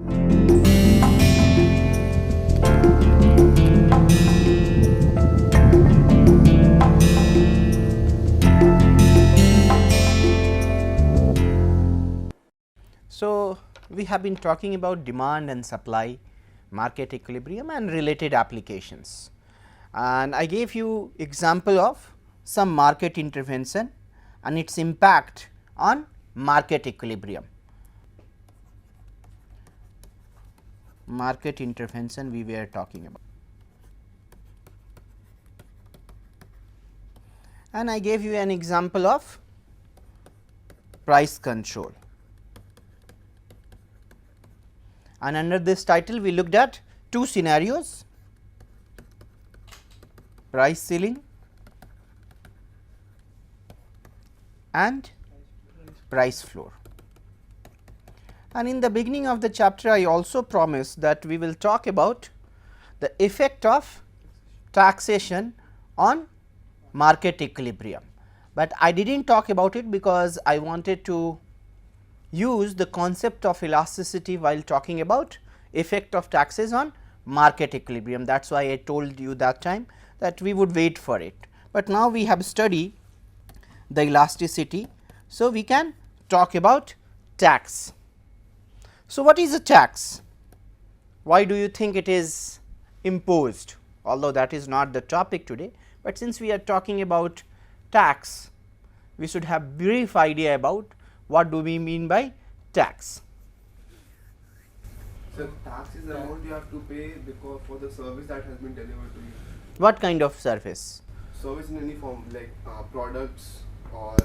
So, we have been talking about demand and supply, market equilibrium and related applications, and I gave you example of some market intervention and its impact on market equilibrium. Market intervention we were talking about, and I gave you an example of price control. And under this title we looked at two scenarios, price ceiling and price floor. And in the beginning of the chapter I also promised that we will talk about the effect of taxation on market equilibrium, but I did not talk about it because I wanted to use the concept of elasticity while talking about effect of taxes on market equilibrium. That is why I told you that time that we would wait for it, but now we have studied the elasticity. So, we can talk about tax. So, what is a tax? Why do you think it is imposed? Although that is not the topic today, but since we are talking about tax, we should have brief idea about what do we mean by tax. So, tax is the amount you have to pay because for the service that has been delivered to you. What kind of service? Service in any form, like products or.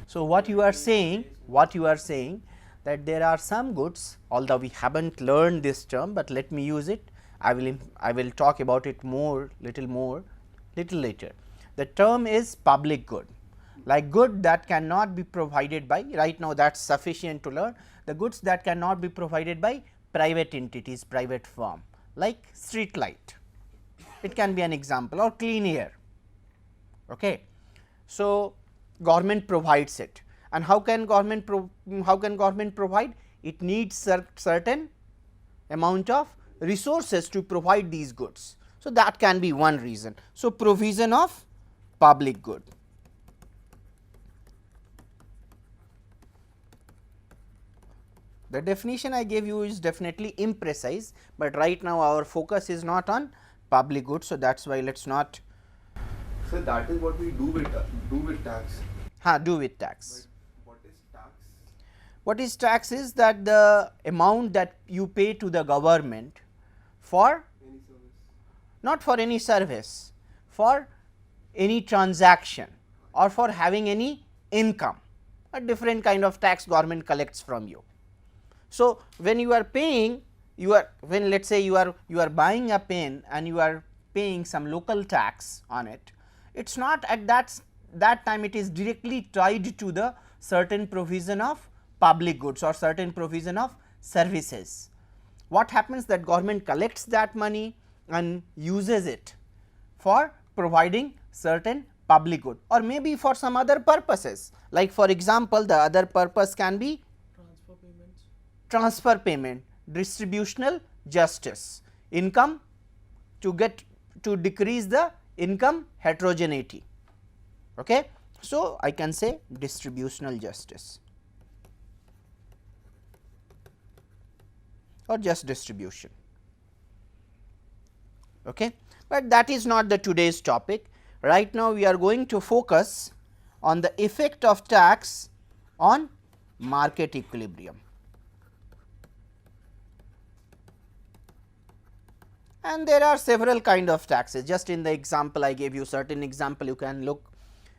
So, what you are saying that there are some goods, although we have not learned this term, but let me use it. I will talk about it little later. The term is public good, like good that cannot be provided by, right now that is sufficient to learn, the goods that cannot be provided by private entities, private firm, like street light, it can be an example, or clean air. Okay. So, government provides it, and how can government provide? It needs certain amount of resources to provide these goods. So, that can be one reason. So, provision of public good. The definition I gave you is definitely imprecise, but right now our focus is not on public goods. So, that is why let us not. So, that is what we do with tax. Do with tax. But what is tax? What is tax is that the amount that you pay to the government for Any service. Not for any service, for any transaction or for having any income, a different kind of tax government collects from you. So, when you are paying, when let us say you are buying a pen and you are paying some local tax on it, it is not at that time it is directly tied to the certain provision of public goods or certain provision of services. What happens that government collects that money and uses it for providing certain public good, or maybe for some other purposes, like for example, the other purpose can be transfer payment, distributional justice, income to decrease the income heterogeneity. Okay. So, I can say distributional justice or just distribution. Okay. But that is not the today's topic. Right now, we are going to focus on the effect of tax on market equilibrium. And there are several kind of taxes. Just in the example I gave you, certain example you can look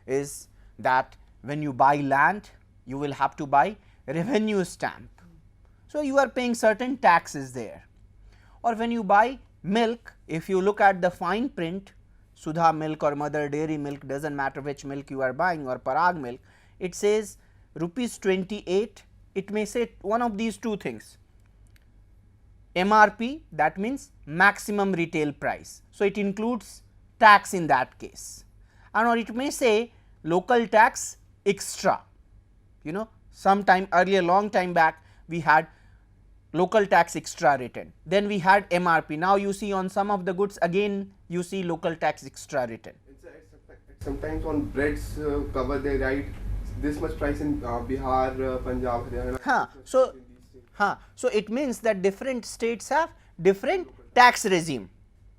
is that when you buy land, you will have to buy revenue stamp. So, you are paying certain taxes there, or when you buy milk, if you look at the fine print, Sudha milk or mother dairy milk, does not matter which milk you are buying, or Parag milk, it says rupees 28, it may say one of these two things, MRP, that means maximum retail price. So, it includes tax in that case, and or it may say local tax extra. Sometime earlier, long time back, we had local tax extra written. Then we had MRP. Now you see on some of the goods again you see local tax extra written. Sometimes on breads cover they write this much price in Bihar, Punjab, Haryana. So it means that different states have different tax regime,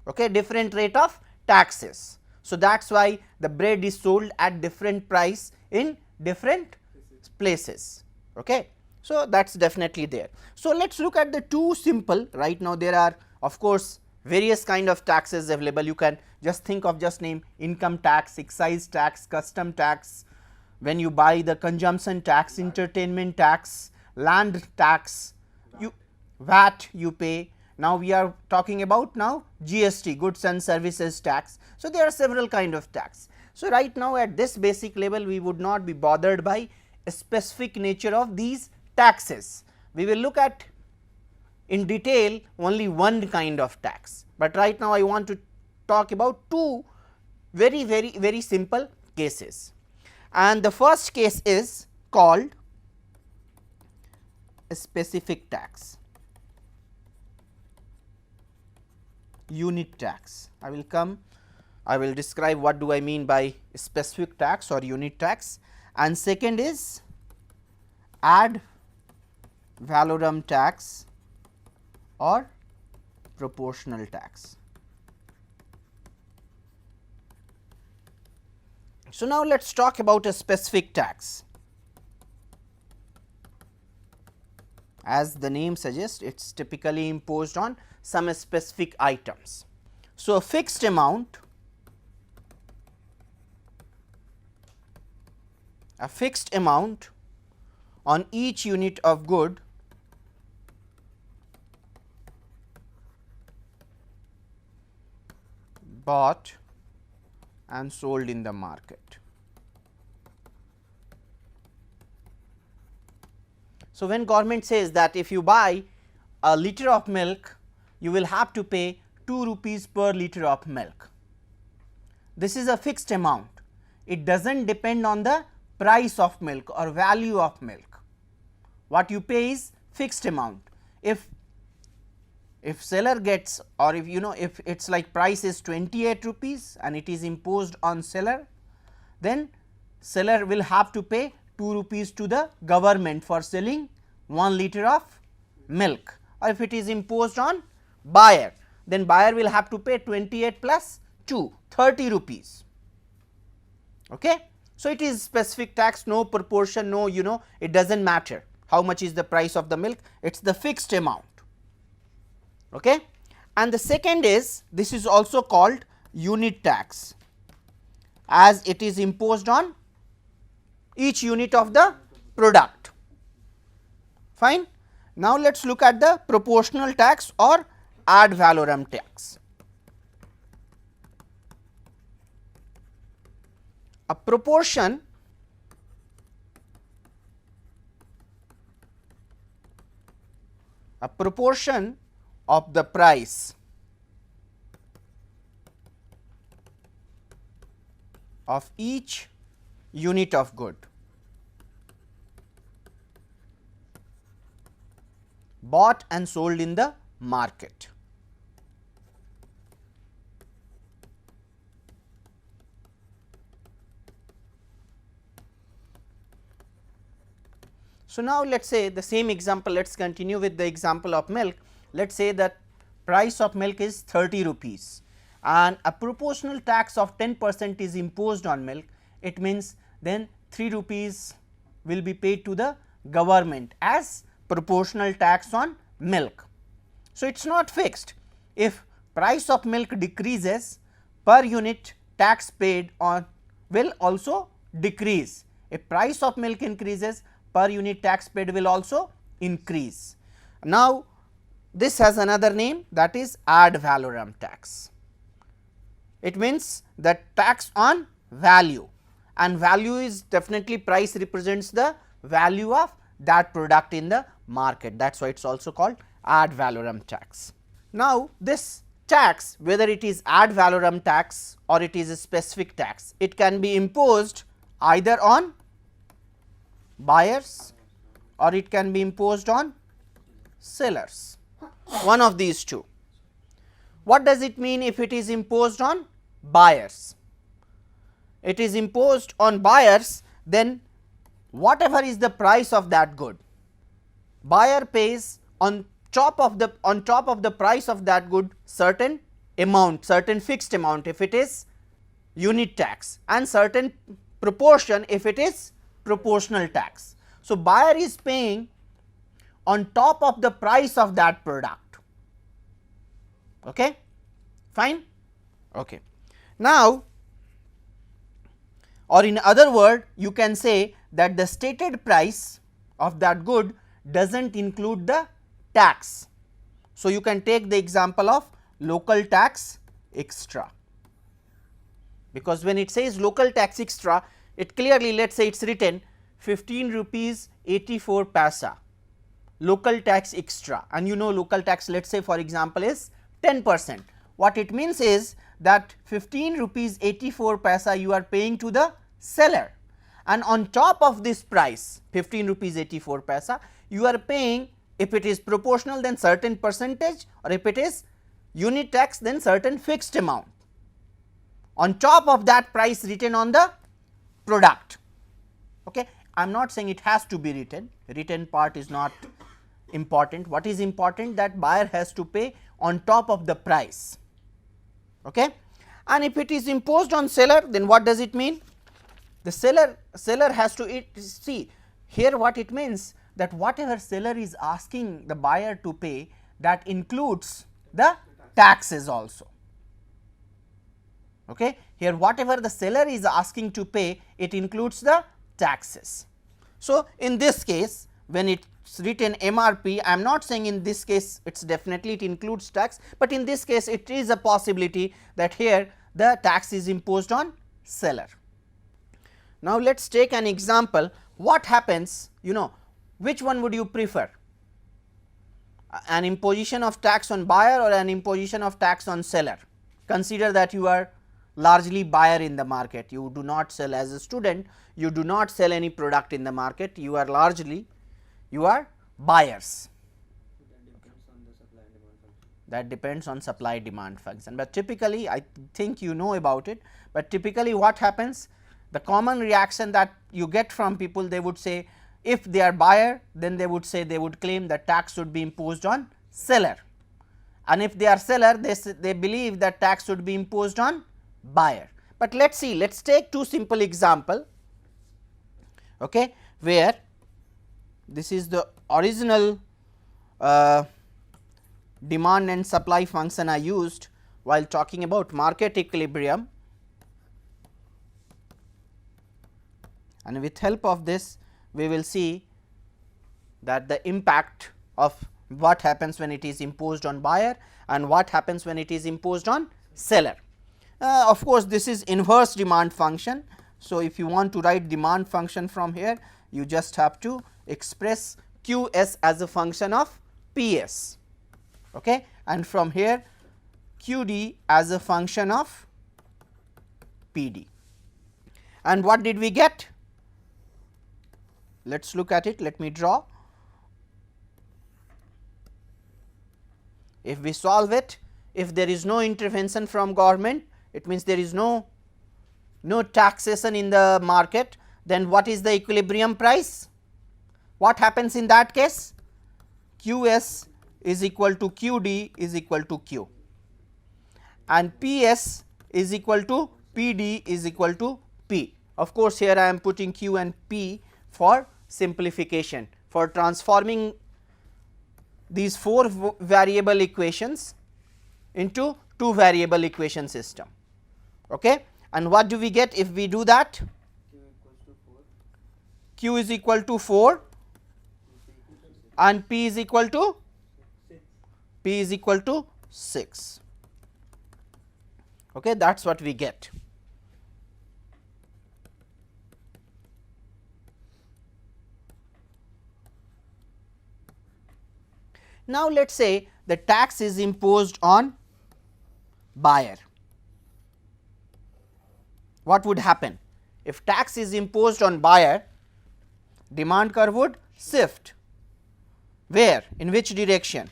okay, different rate of taxes. So that's why the bread is sold at different price in different places, okay. So that's definitely there. So let's look at the two simple. Right now there are of course various kind of taxes available. You can just think of just name income tax, excise tax, custom tax, when you buy the consumption tax, entertainment tax, land tax, you VAT you pay. Now we are talking about now GST, goods and services tax. So there are several kind of tax. So right now at this basic level we would not be bothered by a specific nature of these taxes. We will look at in detail only one kind of tax, but right now I want to talk about two very simple cases. And the first case is called a specific tax, unit tax. I will describe what do I mean by specific tax or unit tax, and second is ad valorem tax or proportional tax. So now let us talk about a specific tax. As the name suggests, it is typically imposed on some specific items. So a fixed amount on each unit of good bought and sold in the market. So when government says that if you buy a liter of milk, you will have to pay 2 rupees per liter of milk. This is a fixed amount. It does not depend on the price of milk or value of milk. What you pay is fixed amount. If seller gets, or if if it is like price is 28 rupees and it is imposed on seller, then seller will have to pay 2 rupees to the government for selling 1 liter of milk, or if it is imposed on buyer, then buyer will have to pay 28 plus 2, 30 rupees. Okay. So it is specific tax, no proportion, no it does not matter how much is the price of the milk, it is the fixed amount. Okay. And the second is, this is also called unit tax, as it is imposed on each unit of the product. Fine. Now let us look at the proportional tax or ad valorem tax. A proportion of the price of each unit of good bought and sold in the market. So now let us say the same example, let us continue with the example of milk. Let us say that price of milk is 30 rupees and a proportional tax of 10% is imposed on milk. It means then 3 rupees will be paid to the government as proportional tax on milk. So it is not fixed. If price of milk decreases, per unit tax paid on will also decrease. If price of milk increases, per unit tax paid will also increase. Now this has another name, that is ad valorem tax. It means that tax on value, and value is definitely price represents the value of that product in the market, that is why it is also called ad valorem tax. Now this tax, whether it is ad valorem tax or it is a specific tax, it can be imposed either on buyers or it can be imposed on sellers, one of these two. What does it mean if it is imposed on buyers? It is imposed on buyers, then whatever is the price of that good, buyer pays on top of the price of that good certain amount, certain fixed amount if it is unit tax, and certain proportion if it is proportional tax. So, buyer is paying on top of the price of that product. Okay, fine. Okay. Now, or in other word, you can say that the stated price of that good does not include the tax. So, you can take the example of local tax extra, because when it says local tax extra, it clearly, let us say it is written 15 rupees 84 paisa local tax extra, and you know local tax, let us say for example is 10%. What it means is that 15 rupees 84 paisa you are paying to the seller, and on top of this price 15 rupees 84 paisa you are paying, if it is proportional then certain percentage, or if it is unit tax then certain fixed amount on top of that price written on the product. Okay. I am not saying it has to be written, written part is not important. What is important, that buyer has to pay on top of the price. Okay. And if it is imposed on seller, then what does it mean? The seller has to see here what it means, that whatever seller is asking the buyer to pay, that includes the taxes also. Okay. Here whatever the seller is asking to pay, it includes the taxes. So, in this case when it is written MRP, I am not saying in this case it is definitely it includes tax, but in this case it is a possibility that here the tax is imposed on seller. Now, let us take an example. What happens, which one would you prefer, an imposition of tax on buyer or an imposition of tax on seller? Consider that you are largely buyer in the market, you do not sell as a student, you do not sell any product in the market, you are largely buyers. That depends on supply demand function, but typically I think you know about it, but typically what happens, the common reaction that you get from people, they would say if they are buyer, then they would say, they would claim that tax should be imposed on seller, and if they are seller, they believe that tax should be imposed on buyer. But let us see, let us take two simple example, okay, where this is the original demand and supply function I used while talking about market equilibrium, and with help of this we will see that the impact of what happens when it is imposed on buyer and what happens when it is imposed on seller. Of course, this is inverse demand function. So, if you want to write demand function from here, you just have to express Qs as a function of Ps, okay, and from here Qd as a function of Pd. And what did we get? Let us look at it, let me draw. If we solve it, if there is no intervention from government, it means there is no taxation in the market, then what is the equilibrium price? What happens in that case? Qs is equal to Qd is equal to Q, and Ps is equal to Pd is equal to P. Of course, here I am putting Q and P for simplification, for transforming these 4 variable equations into 2 variable equation system. Okay. And what do we get if we do that? Q is equal to 4 and P is equal to 6. Okay, that is what we get. Now, let us say the tax is imposed on buyer. What would happen? If tax is imposed on buyer, demand curve would shift. Where? In which direction?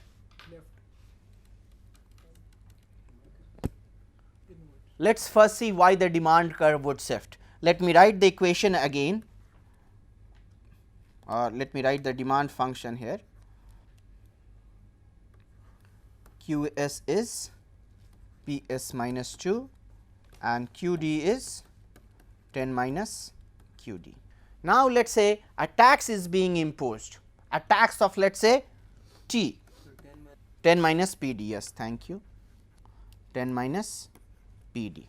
Let us first see why the demand curve would shift. Let me write the equation again, or let me write the demand function here. Qs is Ps minus 2 and Qd is 10 minus Qd. Now, let us say a tax is being imposed, a tax of let us say T, 10 minus Pd, yes, thank you, 10 minus Pd,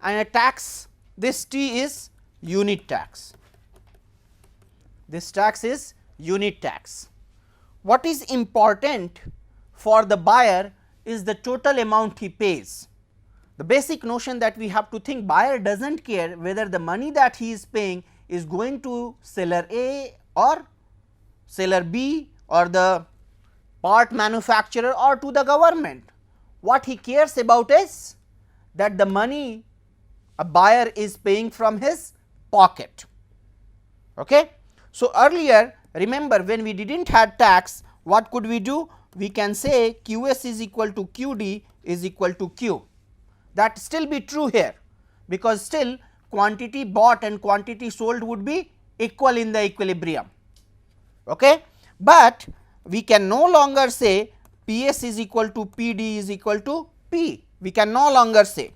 and a tax, this T is unit tax, this tax is unit tax. What is important for the buyer is the total amount he pays. The basic notion that we have to think, buyer does not care whether the money that he is paying is going to seller A or seller B or the part manufacturer or to the government. What he cares about is that the money a buyer is paying from his pocket. Okay? So, earlier remember when we did not have tax, what could we do? We can say Qs is equal to Qd is equal to Q. That still be true here, because still quantity bought and quantity sold would be equal in the equilibrium. Okay? But we can no longer say Ps is equal to Pd is equal to P. We can no longer say.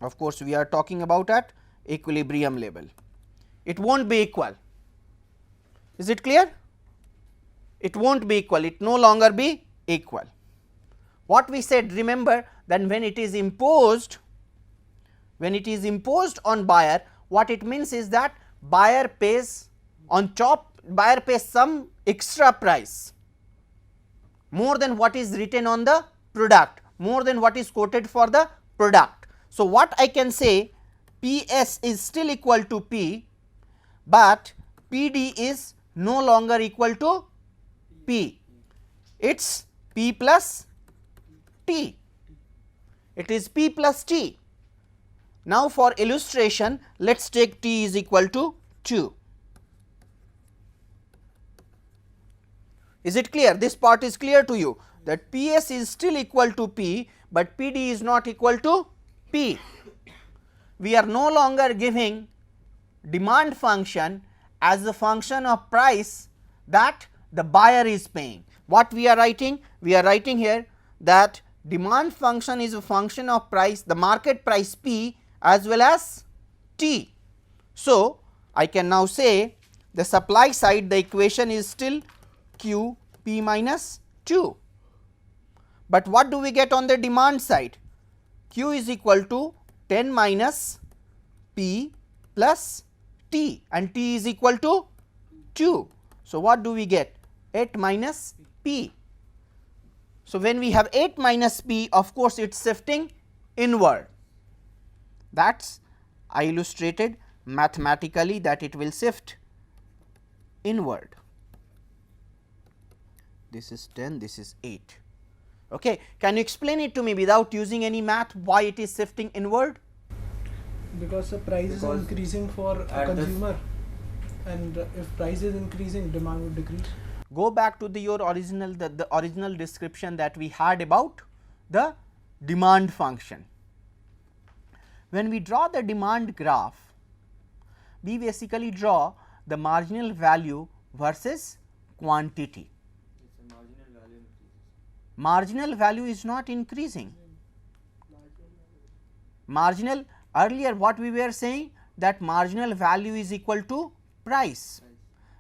Of course, we are talking about at equilibrium level. It will not be equal. Is it clear? It will not be equal, it no longer be equal. What we said, remember, that when it is imposed on buyer, what it means is that buyer pays on top, buyer pays some extra price more than what is written on the product, more than what is quoted for the product. So, what I can say, Ps is still equal to P, but Pd is no longer equal to P, it is P plus T, it is P plus T. Now, for illustration, let us take T is equal to 2. Is it clear? This part is clear to you that Ps is still equal to P, but Pd is not equal to P. We are no longer giving demand function as a function of price that the buyer is paying. What we are writing? We are writing here that demand function is a function of price, the market price P as well as T. So, I can now say the supply side, the equation is still Q P minus 2, but what do we get on the demand side? Q is equal to 10 minus P plus T, and T is equal to 2. So, what do we get? 8 minus P. So, when we have 8 minus P, of course, it is shifting inward. That is I illustrated mathematically that it will shift inward. This is 10, this is 8. Okay. Can you explain it to me without using any math why it is shifting inward? Because the price is increasing for a consumer, and if price is increasing, demand would decrease. Go back to your original, the original description that we had about the demand function. When we draw the demand graph, we basically draw the marginal value versus quantity. Marginal value is not increasing. Marginal, earlier what we were saying, that marginal value is equal to price.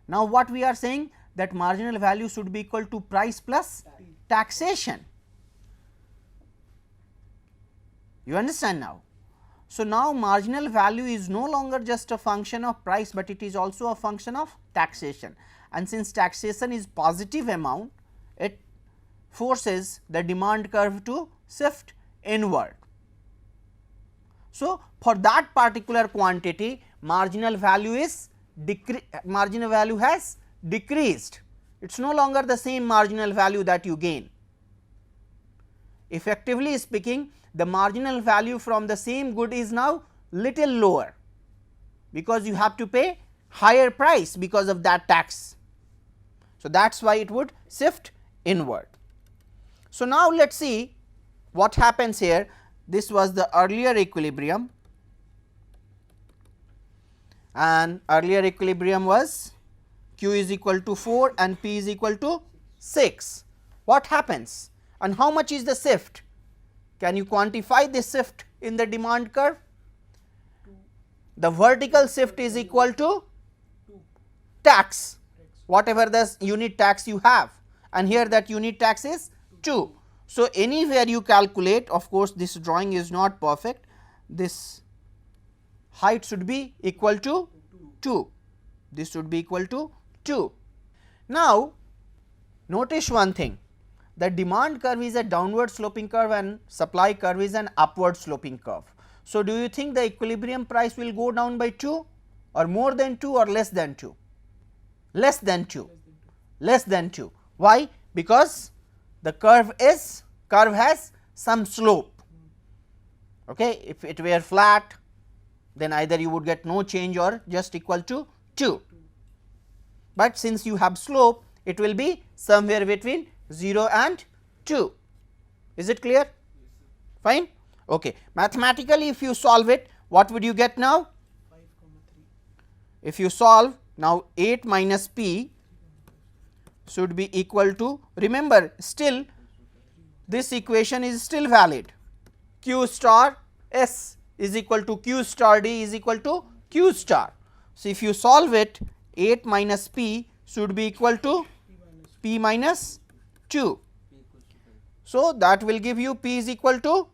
Now, what we are saying, that marginal value should be equal to price plus taxation. You understand now? So, now marginal value is no longer just a function of price, but it is also a function of taxation, and since taxation is positive amount, it forces the demand curve to shift inward. So, for that particular quantity, marginal value is marginal value has decreased. It is no longer the same marginal value that you gain. Effectively speaking, the marginal value from the same good is now little lower, because you have to pay higher price because of that tax. So, that is why it would shift inward. So, now let us see what happens here. This was the earlier equilibrium, and earlier equilibrium was q is equal to 4 and p is equal to 6. What happens and how much is the shift? Can you quantify this shift in the demand curve? The vertical shift is equal to tax, whatever the unit tax you have, and here that unit tax is 2. So, anywhere you calculate, of course, this drawing is not perfect, this height should be equal to 2, this should be equal to 2. Now, notice one thing, the demand curve is a downward sloping curve and supply curve is an upward sloping curve. So, do you think the equilibrium price will go down by 2 or more than 2 or less than 2? Less than 2, less than 2. Why? Because the curve has some slope. Okay. If it were flat, then either you would get no change or just equal to 2, but since you have slope, it will be somewhere between 0 and 2. Is it clear? Fine. Okay. Mathematically, if you solve it, what would you get now? 5, 3. If you solve now, 8 minus p should be equal to, remember still this equation is still valid, q star s is equal to q star d is equal to q star. So, if you solve it, 8 minus p should be equal to p minus 2. So, that will give you p is equal to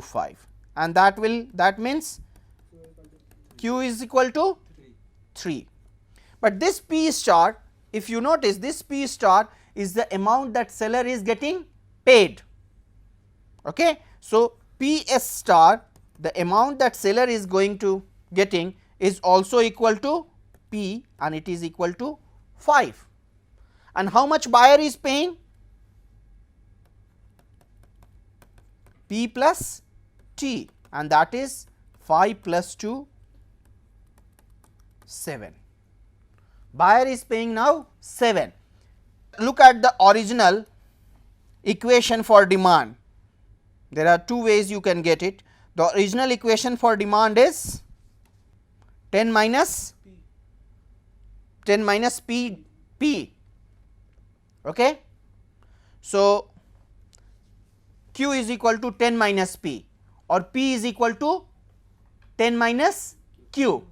5, and that means q is equal to 3. But this p star, if you notice, this p star is the amount that seller is getting paid. Okay. So, p s star, the amount that seller is going to getting is also equal to p, and it is equal to 5. And how much buyer is paying? P plus t, and that is 5 plus 2, 7. Buyer is paying now 7. Look at the original equation for demand. There are two ways you can get it. The original equation for demand is 10 minus p, okay. So, q is equal to 10 minus p or p is equal to 10 minus q,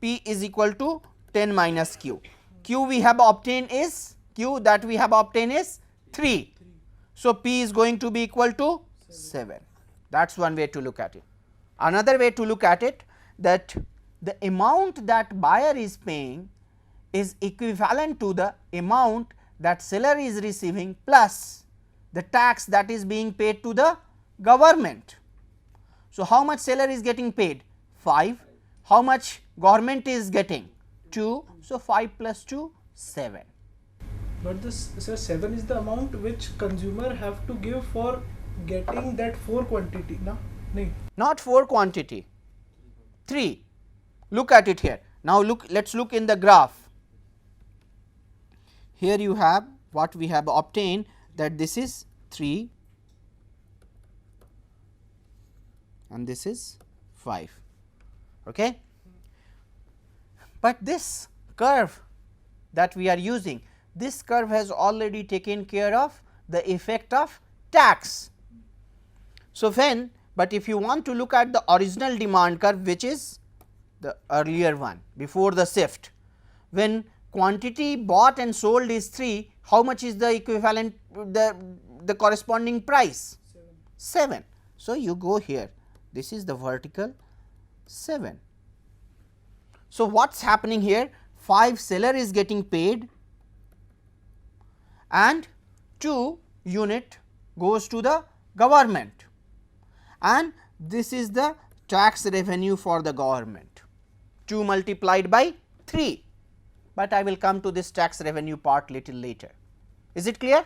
p is equal to 10 minus q. Q we have obtained is, q that we have obtained is 3. So, p is going to be equal to 7. That is one way to look at it. Another way to look at it, that the amount that buyer is paying is equivalent to the amount that seller is receiving plus the tax that is being paid to the government. So, how much seller is getting paid? 5. How much government is getting? 2. So, 5 plus 2, 7. But this, sir, 7 is the amount which consumer have to give for getting that 4 quantity, na? Nahin. Not 4 quantity, 3. Look at it here. Now, look, let us look in the graph. Here you have what we have obtained, that this is 3 and this is 5. Okay. But this curve that we are using, this curve has already taken care of the effect of tax. So, but if you want to look at the original demand curve, which is the earlier one before the shift, when quantity bought and sold is 3, how much is the equivalent, the corresponding price? 7. So, you go here, this is the vertical 7. So, what is happening here? 5 seller is getting paid and 2 unit goes to the government, and this is the tax revenue for the government, 2 multiplied by 3. But I will come to this tax revenue part little later. Is it clear?